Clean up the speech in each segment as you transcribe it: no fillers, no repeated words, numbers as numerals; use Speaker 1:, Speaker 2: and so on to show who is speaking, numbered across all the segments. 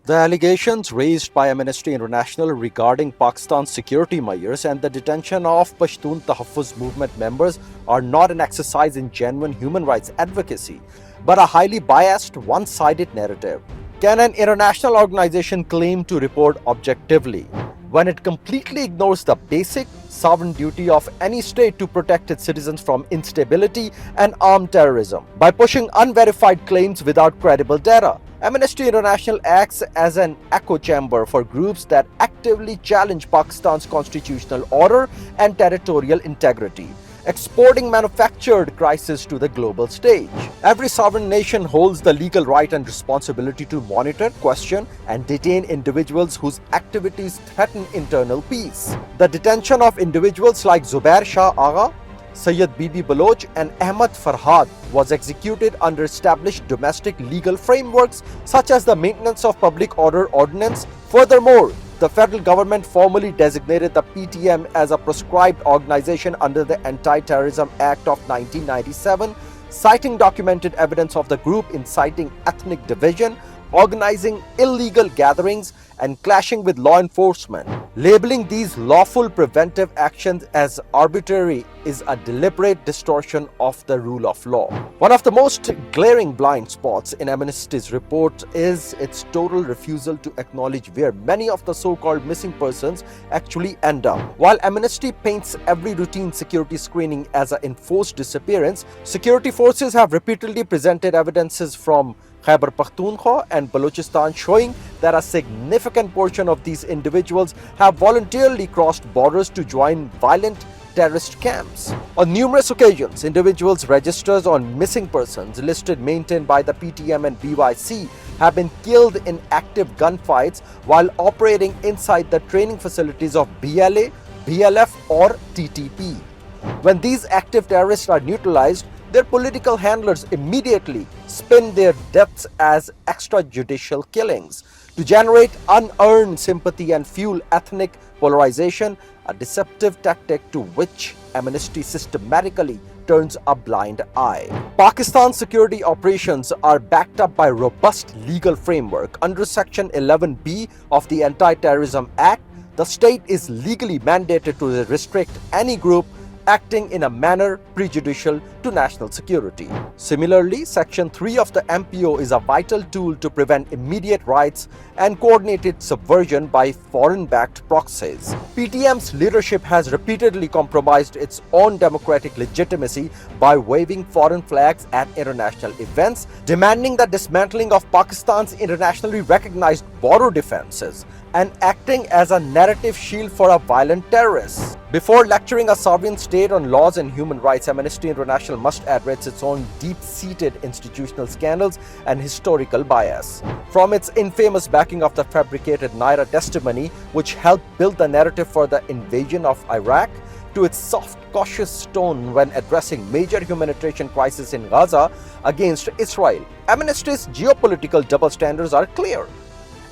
Speaker 1: The allegations raised by Amnesty International regarding Pakistan's security measures and the detention of Pashtun Tahaffuz movement members are not an exercise in genuine human rights advocacy, but a highly biased, one-sided narrative. Can an international organization claim to report objectively when it completely ignores the basic sovereign duty of any state to protect its citizens from instability and armed terrorism by pushing unverified claims without credible data? Amnesty International acts as an echo chamber for groups that actively challenge Pakistan's constitutional order and territorial integrity, exporting manufactured crises to the global stage. Every sovereign nation holds the legal right and responsibility to monitor, question, and detain individuals whose activities threaten internal peace. The detention of individuals like Zubair Shah Agha, Sayyid Bibi Baloch, and Ahmad Farhad was executed under established domestic legal frameworks such as the Maintenance of Public Order Ordinance. Furthermore, the federal government formally designated the PTM as a proscribed organization under the Anti-Terrorism Act of 1997, citing documented evidence of the group inciting ethnic division, organizing illegal gatherings, and clashing with law enforcement. Labeling these lawful preventive actions as arbitrary is a deliberate distortion of the rule of law. One of the most glaring blind spots in Amnesty's report is its total refusal to acknowledge where many of the so-called missing persons actually end up. While Amnesty paints every routine security screening as an enforced disappearance, security forces have repeatedly presented evidences from Khabar and Balochistan showing that a significant portion of these individuals have voluntarily crossed borders to join violent terrorist camps. On numerous occasions, individuals' registers on missing persons listed maintained by the PTM and BYC have been killed in active gunfights while operating inside the training facilities of BLA, BLF or TTP. When these active terrorists are neutralized, their political handlers immediately spin their deaths as extrajudicial killings to generate unearned sympathy and fuel ethnic polarization, a deceptive tactic to which Amnesty systematically turns a blind eye. Pakistan's security operations are backed up by robust legal framework. Under Section 11B of the Anti-Terrorism Act, the state is legally mandated to restrict any group acting in a manner prejudicial to national security. Similarly, Section 3 of the MPO is a vital tool to prevent immediate riots and coordinated subversion by foreign-backed proxies. PTM's leadership has repeatedly compromised its own democratic legitimacy by waving foreign flags at international events, demanding the dismantling of Pakistan's internationally recognized border defenses, and acting as a narrative shield for a violent terrorist. Before lecturing a sovereign state on laws and human rights, Amnesty International must address its own deep-seated institutional scandals and historical bias. From its infamous backing of the fabricated Naira testimony, which helped build the narrative for the invasion of Iraq, to its soft, cautious tone when addressing major humanitarian crisis in Gaza against Israel, Amnesty's geopolitical double standards are clear.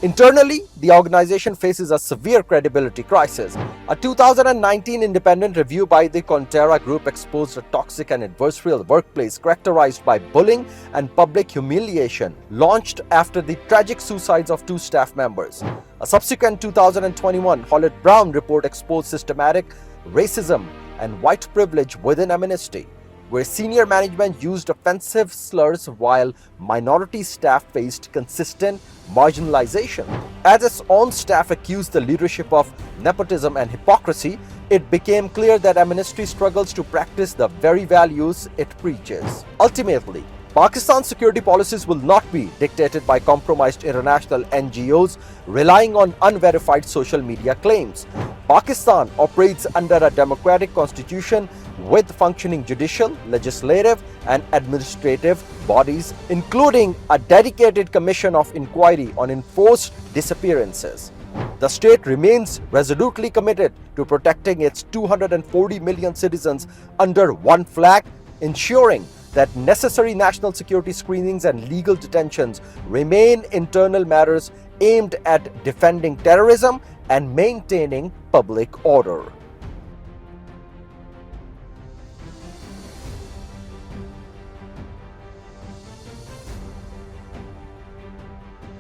Speaker 1: Internally, the organization faces a severe credibility crisis. A 2019 independent review by the Contera Group exposed a toxic and adversarial workplace characterized by bullying and public humiliation, launched after the tragic suicides of 2 staff members. A subsequent 2021 Hewlett Brown report exposed systematic racism and white privilege within Amnesty, where senior management used offensive slurs while minority staff faced consistent marginalization. As its own staff accused the leadership of nepotism and hypocrisy, it became clear that Amnesty struggles to practice the very values it preaches. Ultimately, Pakistan's security policies will not be dictated by compromised international NGOs relying on unverified social media claims. Pakistan operates under a democratic constitution with functioning judicial, legislative, and administrative bodies, including a dedicated commission of inquiry on enforced disappearances. The state remains resolutely committed to protecting its 240 million citizens under one flag, ensuring that necessary national security screenings and legal detentions remain internal matters aimed at defending terrorism and maintaining public order.